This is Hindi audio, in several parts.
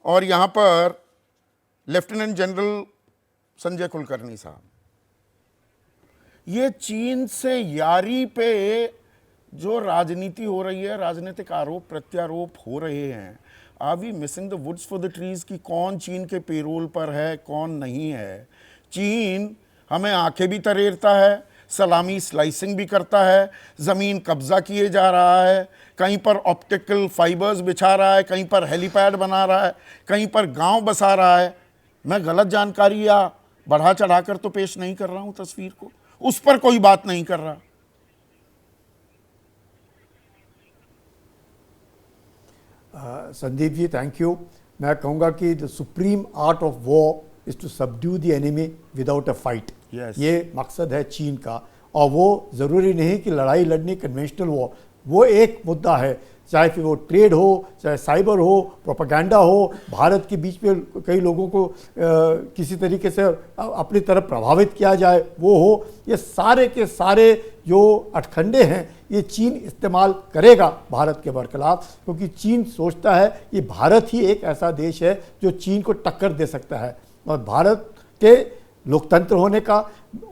और यहाँ पर लेफ्टिनेंट जनरल संजय कुलकर्णी साहब, ये चीन से यारी पे जो राजनीति हो रही है, राजनीतिक आरोप प्रत्यारोप हो रहे हैं, are we missing the woods for the trees की कौन चीन के पेरोल पर है, कौन नहीं है। चीन हमें आंखें भी तरेरता है, सलामी स्लाइसिंग भी करता है, ज़मीन कब्जा किए जा रहा है, कहीं पर ऑप्टिकल फाइबर्स बिछा रहा है, कहीं पर हेलीपैड बना रहा है, कहीं पर गांव बसा रहा है। मैं गलत जानकारी या बढ़ा चढ़ाकर तो पेश नहीं कर रहा हूं तस्वीर को, उस पर कोई बात नहीं कर रहा। Sandeep ji thank you. मैं कहूँगा कि the supreme art of war is to subdue the enemy without a fight. ये मकसद है चीन का, और वो ज़रूरी नहीं कि लड़ाई लड़नी कन्वेंशनल वॉर, वो एक मुद्दा है, चाहे फिर वो ट्रेड हो, चाहे साइबर हो, प्रोपेगेंडा हो, भारत के बीच में कई लोगों को किसी तरीके से अपनी तरफ प्रभावित किया जाए वो हो, ये सारे के सारे जो अटखंडे हैं ये चीन इस्तेमाल करेगा भारत के बरखिलाफ, क्योंकि चीन सोचता है कि भारत ही एक ऐसा देश है जो चीन को टक्कर दे सकता है। और भारत के लोकतंत्र होने का,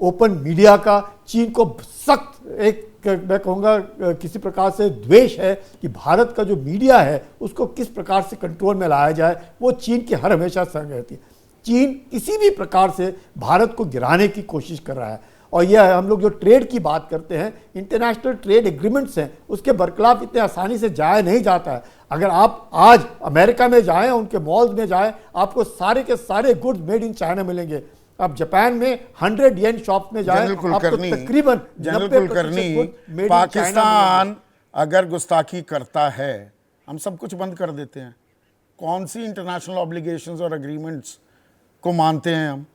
ओपन मीडिया का चीन को सख्त एक मैं कहूँगा किसी प्रकार से द्वेष है कि भारत का जो मीडिया है उसको किस प्रकार से कंट्रोल में लाया जाए, वो चीन की हर हमेशा संग रहती है। चीन किसी भी प्रकार से भारत को गिराने की कोशिश कर रहा है। और यह हम लोग जो ट्रेड की बात करते हैं, इंटरनेशनल ट्रेड एग्रीमेंट्स हैं, उसके बरखिलाफ इतने आसानी से जाया नहीं जाता है। अगर आप आज अमेरिका में जाएं, उनके मॉल्स में जाएं, आपको सारे के सारे गुड्स मेड इन चाइना मिलेंगे। अब जापान में 100 येन शॉप में जाएं, आपको तकरीबन 90% पाकिस्तान अगर गुस्ताखी करता है हम सब कुछ बंद कर देते हैं। कौन सी इंटरनेशनल ऑब्लिगेशंस और एग्रीमेंट्स को मानते हैं हम?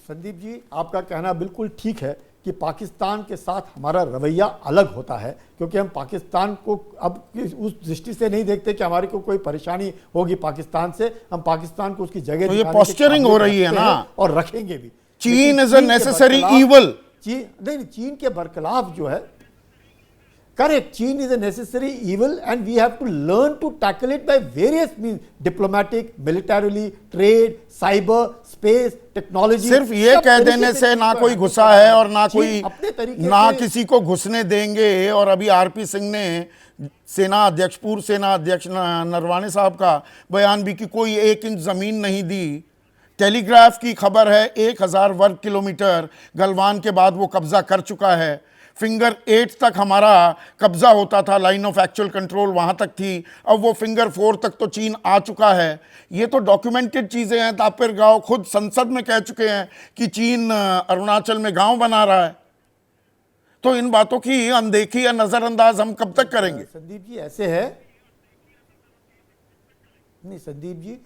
संदीप जी आपका कहना बिल्कुल ठीक है कि पाकिस्तान के साथ हमारा रवैया अलग होता है, क्योंकि हम पाकिस्तान को अब उस दृष्टि से नहीं देखते कि हमारी को कोई परेशानी होगी पाकिस्तान से। हम पाकिस्तान को उसकी जगह, तो ये पोस्चरिंग हो रही है ना, और रखेंगे भी। चीन इज अ नेसेसरी ईवल। नहीं, चीन के बरखिलाफ जो है, correct, चीन is a necessary evil and we have to learn to tackle it by various means, diplomatic, militarily, trade, cyber, space, technology। सिर्फ ये कह देने से ना कोई घुसा है और ना कोई ना किसी को घुसने देंगे। और अभी आरपी सिंह ने सेना अध्यक्ष, पूर्व सेना अध्यक्ष नरवाणे साहब का बयान भी कि कोई 1 इंच जमीन नहीं दी। टेलीग्राफ की खबर है 1000 वर्ग किलोमीटर गलवान के बाद वो कब्जा कर चुका है। फिंगर 8 तक हमारा कब्जा होता था, लाइन ऑफ एक्चुअल कंट्रोल वहां तक थी, अब वो फिंगर 4 तक तो चीन आ चुका है। ये तो डॉक्यूमेंटेड चीजें हैं। तापिर गांव खुद संसद में कह चुके हैं कि चीन अरुणाचल में गांव बना रहा है। तो इन बातों की अनदेखी या नजरअंदाज हम कब तक करेंगे? संदीप जी ऐसे है, नहीं संदीप जी,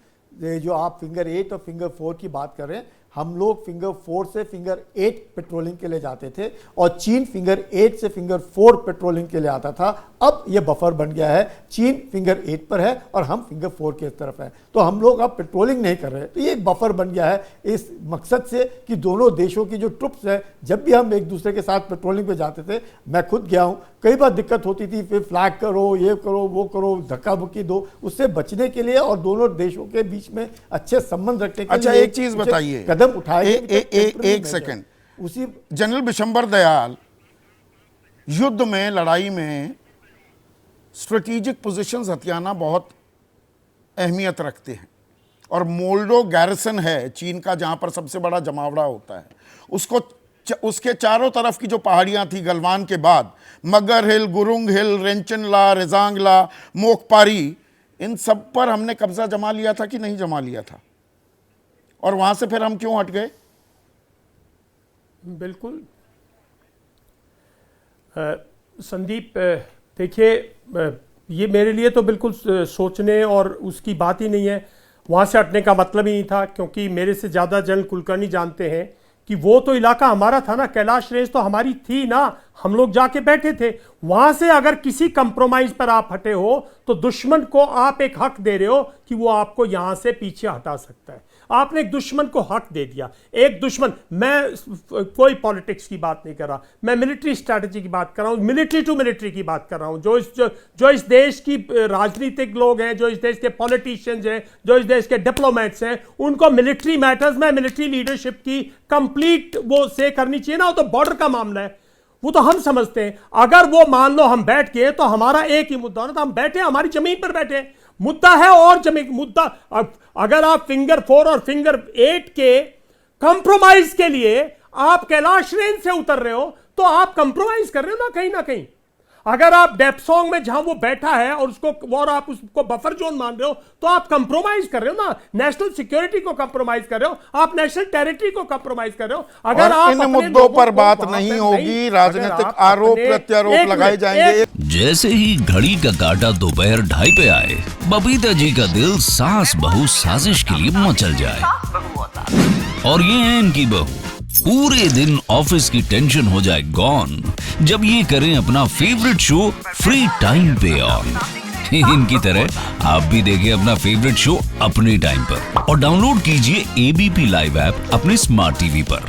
जो आप फिंगर 8 और फिंगर 4 की बात कर रहे हैं, हम लोग फिंगर 4 से फिंगर 8 पेट्रोलिंग के लिए जाते थे और चीन फिंगर 8 से फिंगर 4 पेट्रोलिंग के लिए आता था। अब यह बफर बन गया है, चीन फिंगर 8 पर है और हम फिंगर 4 के तरफ है, तो हम लोग अब पेट्रोलिंग नहीं कर रहे। तो ये एक बफर बन गया है इस मकसद से कि दोनों देशों की जो ट्रुप्स है, जब भी हम एक दूसरे के साथ पेट्रोलिंग पे जाते थे, मैं खुद गया हूँ, कई बार दिक्कत होती थी, फिर फ्लैग करो, ये करो, वो करो, धक्का बुक्की दो, उससे बचने के लिए और दोनों देशों के बीच में अच्छे संबंध रखने के लिए। अच्छा, एक चीज बताइए, कदम उठाए। एक सेकंड, उसी जनरल बिशंबर दयाल युद्ध में, लड़ाई में स्ट्रेटेजिक पोजीशंस हथियाना बहुत अहमियत रखते हैं। और मोल्डो गैरिसन है चीन का, जहां पर सबसे बड़ा जमावड़ा होता है, उसके चारों तरफ की जो पहाड़ियां थी गलवान के बाद, मगर हिल, गुरुंग हिल, रेंचनला, रेजांगला, मोकपारी, इन सब पर हमने कब्जा जमा लिया था कि नहीं जमा लिया था? और वहां से फिर हम क्यों हट गए? बिल्कुल संदीप, देखिए ये मेरे लिए तो बिल्कुल सोचने और उसकी बात ही नहीं है। वहाँ से हटने का मतलब ही नहीं था, क्योंकि मेरे से ज़्यादा जनरल कुलकर्णी जानते हैं कि वो तो इलाका हमारा था ना, कैलाश रेंज तो हमारी थी ना, हम लोग जाके बैठे थे वहां से। अगर किसी कंप्रोमाइज पर आप हटे हो तो दुश्मन को आप एक हक दे रहे हो कि वो आपको यहां से पीछे हटा सकता है। आपने एक दुश्मन को हक दे दिया। एक दुश्मन, मैं कोई पॉलिटिक्स की बात नहीं कर रहा, मैं मिलिट्री स्ट्रैटेजी की बात कर रहा हूं, मिलिट्री टू मिलिट्री की बात कर रहा हूं। जो इस देश की राजनीतिक लोग हैं, जो इस देश के पॉलिटिशियंस हैं, जो इस देश के डिप्लोमेट्स हैं, उनको मिलिट्री मैटर्स में मिलिट्री लीडरशिप की कंप्लीट वो से करनी चाहिए ना। वो तो बॉर्डर का मामला है, वो तो हम समझते हैं। अगर वो मान लो हम बैठ गए तो हमारा एक ही मुद्दा ना, तो हम बैठे हमारी जमीन पर बैठे, मुद्दा है और जमीन मुद्दा। अगर आप फिंगर 4 और फिंगर 8 के कंप्रोमाइज के लिए आप कैलाश रेंज से उतर रहे हो तो आप कंप्रोमाइज कर रहे हो ना कहीं ना कहीं। अगर आप डेप्सोंग में जहां वो बैठा है और उसको और आप उसको बफर जोन मान रहे हो तो आप कंप्रोमाइज कर रहे हो ना। नेशनल सिक्योरिटी को कंप्रोमाइज कर रहे हो, आप नेशनल टेरिटरी को कंप्रोमाइज कर रहे हो। अगर आप इन मुद्दों पर बात नहीं होगी, राजनीतिक आरोप प्रत्यारोप लगाए जाएंगे। जैसे ही घड़ी का काटा दोपहर 2:30 पे आए, बबीता जी का दिल सास बहू साजिश के लिए मचल जाए। और ये है इनकी बहू, पूरे दिन ऑफिस की टेंशन हो जाए गॉन जब ये करें अपना फेवरेट शो फ्री टाइम पे ऑन। इनकी तरह आप भी देखें अपना फेवरेट शो अपने टाइम पर और डाउनलोड कीजिए एबीपी लाइव ऐप अपने स्मार्ट टीवी पर।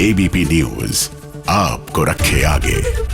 एबीपी न्यूज आपको रखे आगे।